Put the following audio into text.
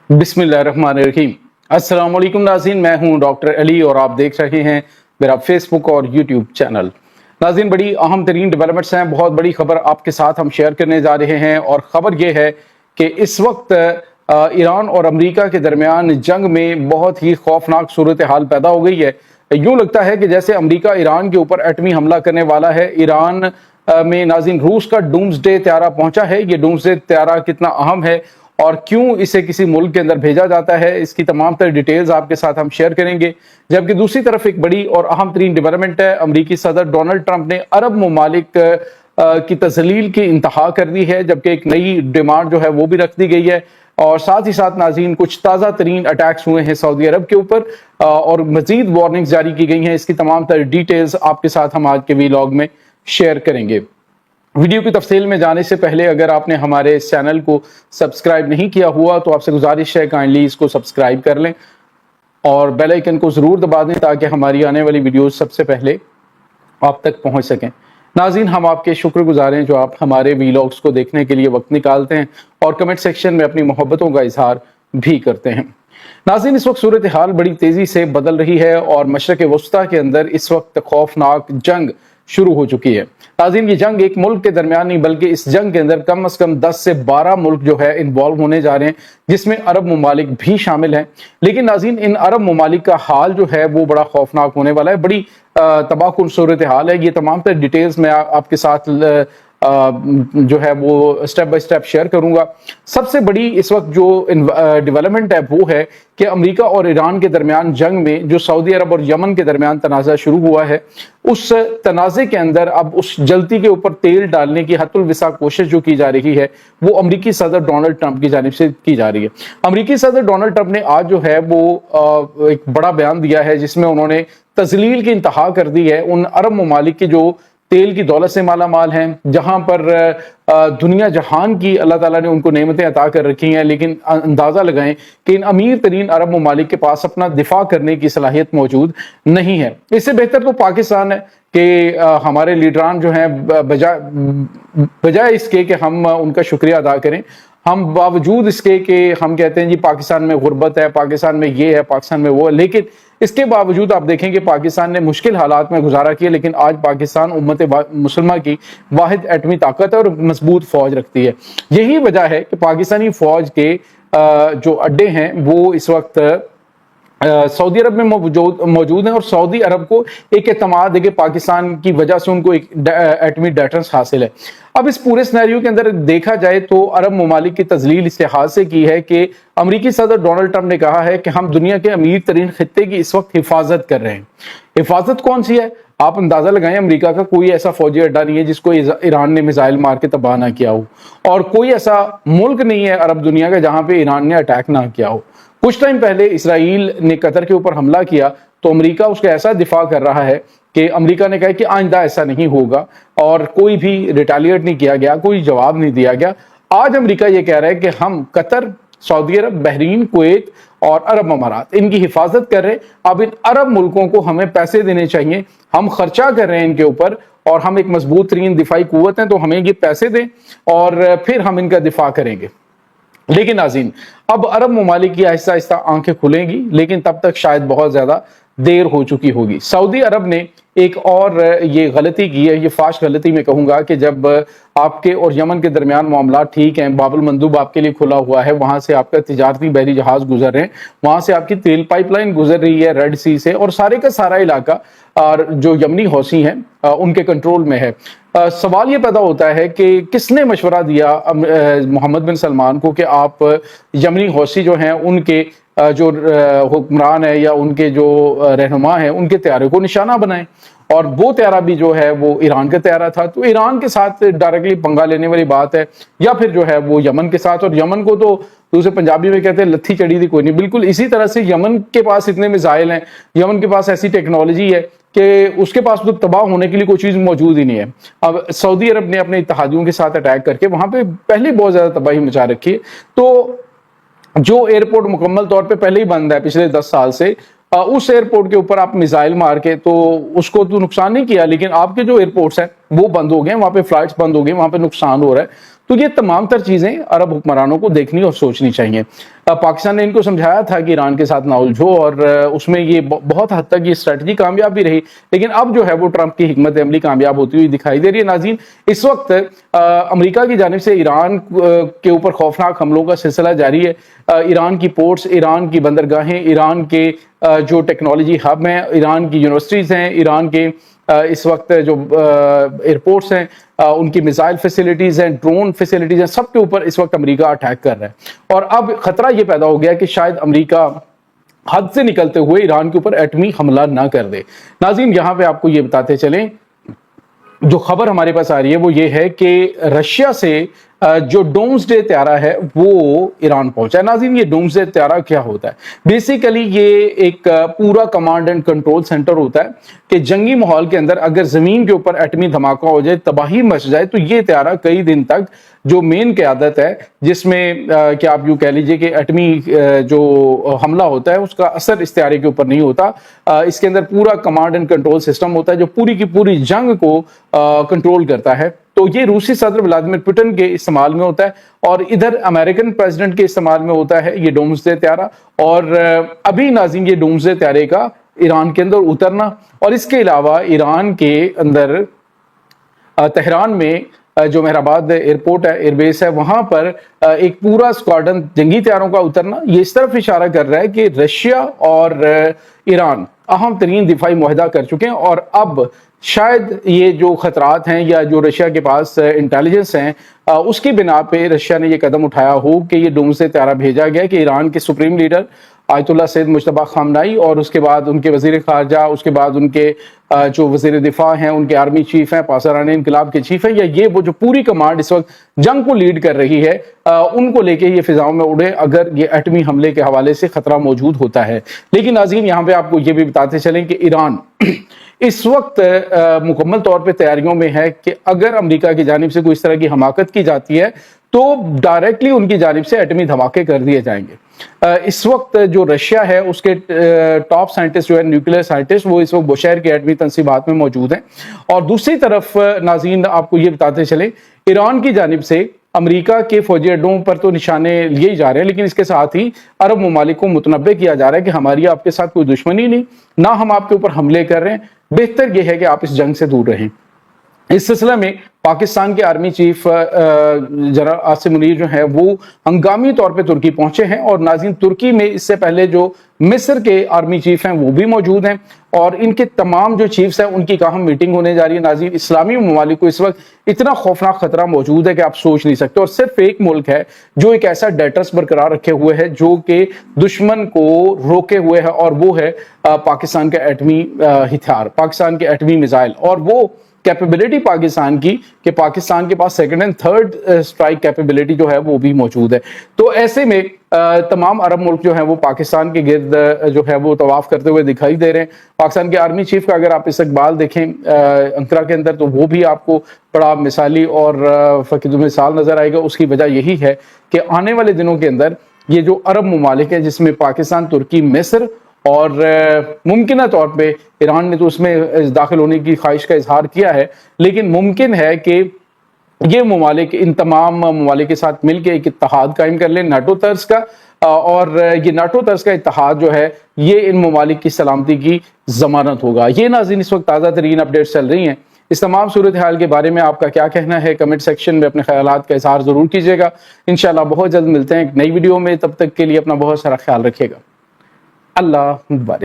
बिस्मिल्लाहिर्रहमानिर्रहीम। अस्सलाम वालेकुम नाज़रीन, मैं हूं डॉक्टर अली और आप देख रहे हैं मेरा फेसबुक और यूट्यूब चैनल। नाज़रीन, बड़ी अहम तरीन डेवलपमेंट्स हैं, बहुत बड़ी खबर आपके साथ हम शेयर करने जा रहे हैं और ख़बर यह है कि इस वक्त ईरान और अमेरिका के दरमियान जंग में बहुत ही खौफनाक सूरत हाल पैदा हो गई है। यूँ लगता है कि जैसे अमेरिका ईरान के ऊपर एटमी हमला करने वाला है। ईरान में नाज़रीन रूस का डूम्सडे त्यारा पहुंचा है। ये डूम्सडे त्यारा कितना अहम है और क्यों इसे किसी मुल्क के अंदर भेजा जाता है, इसकी तमाम तरह डिटेल्स आपके साथ हम शेयर करेंगे। जबकि दूसरी तरफ एक बड़ी और अहम तरीन डेवलपमेंट है, अमरीकी सदर डोनाल्ड ट्रंप ने अरब ममालिक की तजलील की इंतहा कर दी है, जबकि एक नई डिमांड जो है वो भी रख दी गई है। और साथ ही साथ नाज़रीन कुछ ताज़ा तरीन अटैक्स हुए हैं सऊदी अरब के ऊपर और मजीद वार्निंग्स जारी की गई हैं। इसकी तमाम तरह डिटेल्स आपके साथ हम आज के वीलॉग में शेयर करेंगे। वीडियो की तफसील में जाने से पहले अगर आपने हमारे इस चैनल को सब्सक्राइब नहीं किया हुआ तो आपसे गुजारिश है काइंडली इसको सब्सक्राइब कर लें और बेल आइकन को ज़रूर दबा दें ताकि हमारी आने वाली वीडियोस सबसे पहले आप तक पहुंच सकें। नाज़रीन, हम आपके शुक्रगुजार हैं जो आप हमारे वीलॉग्स को देखने के लिए वक्त निकालते हैं और कमेंट सेक्शन में अपनी मोहब्बतों का इजहार भी करते हैं। नाज़रीन, इस वक्त सूरत हाल बड़ी तेज़ी से बदल रही है और मशरक़ वस्ता के अंदर इस वक्त खौफनाक जंग शुरू हो चुकी है। नाज़रीन, ये जंग एक मुल्क के दरमियान नहीं बल्कि इस जंग के अंदर कम से कम 10 से 12 मुल्क जो है इन्वॉल्व होने जा रहे हैं, जिसमें अरब ममालिक भी शामिल हैं। लेकिन नाज़रीन, इन अरब ममालिक का हाल जो है वो बड़ा खौफनाक होने वाला है। बड़ी तबाहकुन सूरत हाल है। ये तमाम तर डिटेल्स मैं आपके साथ जो है वो स्टेप बाय स्टेप शेयर करूंगा। सबसे बड़ी इस वक्त जो डेवलपमेंट है वो है कि अमेरिका और ईरान के दरमियान जंग में जो सऊदी अरब और यमन के दरमियान तनाज़ा शुरू हुआ है, उस तनाज़े के अंदर अब उस जल्ती के ऊपर तेल डालने की हतुल विसा कोशिश जो की जा रही है वो अमेरिकी सदर डोनाल्ड ट्रंप की जानिब से की जा रही है। अमेरिकी सदर डोनाल्ड ट्रंप ने आज जो है वो एक बड़ा बयान दिया है जिसमें उन्होंने तजलील की इंतहा कर दी है उन अरब ममालिक की जो तेल की दौलत से माला माल हैं, जहां पर दुनिया जहान की अल्लाह ताला ने उनको नेमतें अता कर रखी हैं, लेकिन अंदाजा लगाएं कि इन अमीर तरीन अरब ममालिक के पास अपना दिफा करने की सलाहियत मौजूद नहीं है। इससे बेहतर तो पाकिस्तान है कि हमारे लीडरान जो हैं बजाय इसके कि हम उनका शुक्रिया अदा करें, हम बावजूद इसके कि हम कहते हैं जी पाकिस्तान में गुर्बत है, पाकिस्तान में ये है, पाकिस्तान में वो है, लेकिन इसके बावजूद आप देखें कि पाकिस्तान ने मुश्किल हालात में गुजारा किया, लेकिन आज पाकिस्तान उम्मत मुसलमान की वाहिद एटमी ताकत है और मजबूत फौज रखती है। यही वजह है कि पाकिस्तानी फौज के जो अड्डे हैं वो इस वक्त सऊदी अरब में मौजूद हैं और सऊदी अरब को एक एतमाद है कि पाकिस्तान की वजह से उनको एक एटमी डेटर्स हासिल है। अब इस पूरे सिनेरियो के अंदर देखा जाए तो अरब ममालिक की तजलील इस लिहाज से की है कि अमेरिकी सदर डोनाल्ड ट्रंप ने कहा है कि हम दुनिया के अमीर तरीन खित्ते की इस वक्त हिफाजत कर रहे हैं। हिफाजत कौन सी है? आप अंदाजा लगाएं, अमेरिका का कोई ऐसा फौजी अड्डा नहीं है जिसको ईरान ने मिसाइल मार के तबाह ना किया हो, और कोई ऐसा मुल्क नहीं है अरब दुनिया का जहां पे ईरान ने अटैक ना किया हो। कुछ टाइम पहले इसराइल ने कतर के ऊपर हमला किया तो अमेरिका उसका ऐसा दिफा कर रहा है कि अमेरिका ने कहा कि आइंदा ऐसा नहीं होगा और कोई भी रिटेलिएट नहीं किया गया, कोई जवाब नहीं दिया गया। आज अमेरिका ये कह रहा है कि हम कतर, सऊदी अरब, बहरीन, कुवैत और अरब अमारात इनकी हिफाजत कर रहे हैं। अब इन अरब मुल्कों को हमें पैसे देने चाहिए, हम खर्चा कर रहे हैं इनके ऊपर और हम एक मजबूत तरीन दिफाई कुव्वत हैं तो हमें ये पैसे दें और फिर हम इनका दिफा करेंगे। लेकिन नाज़रीन, अब अरब ममालिक की आहिस्ता आहिस्ता आंखें खुलेंगी, लेकिन तब तक शायद बहुत ज्यादा देर हो चुकी होगी। सऊदी अरब ने एक और ये गलती की है, ये फाश गलती मैं कहूंगा कि जब आपके और यमन के दरमियान मामला ठीक हैं, बाबुल मंदूब आपके लिए खुला हुआ है, वहां से आपका तिजारती बहरी जहाज गुजर रहे हैं, वहां से आपकी तेल पाइपलाइन गुजर रही है रेड सी से और सारे का सारा इलाका और जो यमनी हौसी हैं उनके कंट्रोल में है। सवाल ये पैदा होता है कि किसने मशवरा दिया मोहम्मद बिन सलमान को कि आप यमनी हौसी जो हैं उनके जो हुक्मरान है या उनके जो रहनुमा है उनके त्यारे को निशाना बनाएं, और वो त्यारा भी जो है वो ईरान का त्यारा था। तो ईरान के साथ डायरेक्टली पंगा लेने वाली बात है, या फिर जो है वो यमन के साथ, और यमन को तो दूसरे पंजाबी में कहते हैं लत्थी चढ़ी थी कोई नहीं। बिल्कुल इसी तरह से यमन के पास इतने मिसाइल हैं, यमन के पास ऐसी टेक्नोलॉजी है कि उसके पास तो तबाह होने के लिए कोई चीज मौजूद ही नहीं है। अब सऊदी अरब ने अपने इत्तेहादियों के साथ अटैक करके वहां पे पहले बहुत ज्यादा तबाही मचा रखी है। तो जो एयरपोर्ट मुकम्मल तौर पे पहले ही बंद है पिछले 10 साल से, उस एयरपोर्ट के ऊपर आप मिसाइल मार के तो उसको तो नुकसान नहीं किया, लेकिन आपके जो एयरपोर्ट्स हैं وہ بند ہو گئے, وہاں پہ فلائٹس بند ہو گئے, وہاں پہ نقصان ہو رہا ہے. تو یہ تمام تر چیزیں عرب حکمرانوں کو دیکھنی اور سوچنی چاہیے. پاکستان نے ان کو سمجھایا تھا کہ ایران کے ساتھ نہ الجھو, اور اس میں یہ بہت حد تک یہ اسٹریٹجی کامیاب بھی رہی, لیکن اب جو ہے وہ ٹرمپ کی حکمت عملی کامیاب ہوتی ہوئی دکھائی دے رہی ہے. ناظرین, اس وقت امریکہ کی جانب سے ایران کے اوپر خوفناک حملوں کا سلسلہ جاری ہے. ایران کی پورٹس, ایران کی بندرگاہیں, ایران کے جو ٹیکنالوجی ہب ہیں, ایران کی یونیورسٹیز ہیں, ایران کے اس وقت جو ایئرپورٹس ہیں, ان کی میزائل فیسلٹیز ہیں, ڈرون فیسلٹیز ہیں, سب کے اوپر اس وقت امریکہ اٹیک کر رہا ہے. اور اب خطرہ یہ پیدا ہو گیا کہ شاید امریکہ حد سے نکلتے ہوئے ایران کے اوپر ایٹمی حملہ نہ کر دے. ناظرین, یہاں پہ آپ کو یہ بتاتے چلیں, جو خبر ہمارے پاس آ رہی ہے وہ یہ ہے کہ رشیا سے جو ڈومز ڈے طیارہ ہے وہ ایران پہنچا ہے. ناظرین, یہ ڈومز ڈے طیارہ کیا ہوتا ہے؟ بیسیکلی یہ ایک پورا کمانڈ اینڈ کنٹرول سینٹر ہوتا ہے کہ جنگی ماحول کے اندر اگر زمین کے اوپر ایٹمی دھماکہ ہو جائے, تباہی مچ جائے, تو یہ طیارہ کئی دن تک جو مین قیادت ہے, جس میں کہ آپ یوں کہہ لیجئے کہ ایٹمی جو حملہ ہوتا ہے اس کا اثر اس طیارے کے اوپر نہیں ہوتا. اس کے اندر پورا کمانڈ اینڈ کنٹرول سسٹم ہوتا ہے جو پوری کی پوری جنگ کو کنٹرول کرتا ہے. تو یہ روسی صدر ولادیمیر پوٹن کے استعمال میں ہوتا ہے, اور ادھر امریکن پریزیڈنٹ کے استعمال میں ہوتا ہے یہ ڈومز ڈے طیارہ. اور ابھی ناظرین, یہ ڈومز ڈے طیارے کا ایران کے اندر اترنا, اور اس کے علاوہ ایران کے اندر تہران میں جو مہرآباد ایئرپورٹ ہے, ایئر بیس ہے, وہاں پر ایک پورا اسکواڈرن جنگی طیاروں کا اترنا, یہ اس طرف اشارہ کر رہا ہے کہ رشیا اور ایران اہم ترین دفاعی معاہدہ کر چکے ہیں. اور اب شاید یہ جو خطرات ہیں یا جو رشیا کے پاس انٹیلیجنس ہیں, اس کی بنا پہ رشیا نے یہ قدم اٹھایا ہو کہ یہ ڈومز ڈے طیارہ بھیجا گیا کہ ایران کے سپریم لیڈر آیت اللہ سید مجتبی خامنائی, اور اس کے بعد ان کے وزیر خارجہ, اس کے بعد ان کے جو وزیر دفاع ہیں, ان کے آرمی چیف ہیں, پاسداران انقلاب کے چیف ہیں, یا یہ وہ جو پوری کمانڈ اس وقت جنگ کو لیڈ کر رہی ہے, ان کو لے کے یہ فضاؤں میں اڑے اگر یہ ایٹمی حملے کے حوالے سے خطرہ موجود ہوتا ہے. لیکن ناظرین, یہاں پہ آپ کو یہ بھی بتاتے چلیں کہ ایران اس وقت مکمل طور پہ تیاریوں میں ہے کہ اگر امریکہ کی جانب سے کوئی اس طرح کی حماقت کی جاتی ہے تو ڈائریکٹلی ان کی جانب سے ایٹمی دھماکے کر دیے جائیں گے. اس وقت جو رشیا ہے اس کے ٹاپ سائنٹسٹ جو ہے نیوکلیئر سائنٹسٹ, وہ اس وقت بوشہر کے ایٹمی تنصیبات میں موجود ہیں. اور دوسری طرف ناظرین, آپ کو یہ بتاتے چلیں, ایران کی جانب سے امریکہ کے فوجی اڈوں پر تو نشانے لیے جا رہے ہیں, لیکن اس کے ساتھ ہی عرب ممالک کو متنبہ کیا جا رہا ہے کہ ہماری آپ کے ساتھ کوئی دشمنی نہیں, نہ ہم آپ کے اوپر حملے کر رہے ہیں, بہتر یہ ہے کہ آپ اس جنگ سے دور رہیں. اس سلسلے میں پاکستان کے army chief general Asim Munir جو ہیں وہ ہنگامی طور پہ ترکی پہنچے ہیں. اور ناظرین, ترکی میں اس سے پہلے جو مصر کے آرمی چیف ہیں وہ بھی موجود ہیں, اور ان کے تمام جو چیفز ہیں ان کی اہم میٹنگ ہونے جا رہی ہے. ناظرین, اسلامی ممالک کو اس وقت اتنا خوفناک خطرہ موجود ہے کہ آپ سوچ نہیں سکتے, اور صرف ایک ملک ہے جو ایک ایسا ڈیٹرس برقرار رکھے ہوئے ہے جو کہ دشمن کو روکے ہوئے ہے, اور وہ ہے پاکستان کا ایٹمی ہتھیار, پاکستان کے ایٹمی میزائل. اور وہ کیپیبلٹی پاکستان کی کہ پاکستان کے پاس second and third strike capability جو ہے وہ بھی موجود ہے. تو ایسے میں تمام عرب ملک جو ہیں وہ پاکستان کے گرد جو ہے وہ طواف کرتے ہوئے دکھائی دے رہے ہیں. پاکستان کے آرمی چیف کا اگر آپ استقبال دیکھیں انقرہ کے اندر, تو وہ بھی آپ کو بڑا مثالی اور فقید مثال نظر آئے گا. اس کی وجہ یہی ہے کہ آنے والے دنوں کے اندر یہ جو عرب ممالک ہیں, جس میں پاکستان, ترکی, مصر اور ممکنہ طور پہ ایران نے تو اس میں داخل ہونے کی خواہش کا اظہار کیا ہے, لیکن ممکن ہے کہ یہ ممالک ان تمام ممالک کے ساتھ مل کے ایک اتحاد قائم کر لیں نیٹو طرز کا, اور یہ نیٹو طرز کا اتحاد جو ہے یہ ان ممالک کی سلامتی کی ضمانت ہوگا. یہ ناظرین اس وقت تازہ ترین اپڈیٹس چل رہی ہیں. اس تمام صورتحال کے بارے میں آپ کا کیا کہنا ہے, کمنٹ سیکشن میں اپنے خیالات کا اظہار ضرور کیجیے گا. انشاءاللہ بہت جلد ملتے ہیں ایک نئی ویڈیو میں, تب تک کے لیے اپنا بہت سارا خیال رکھیے گا. اللہ مبارک.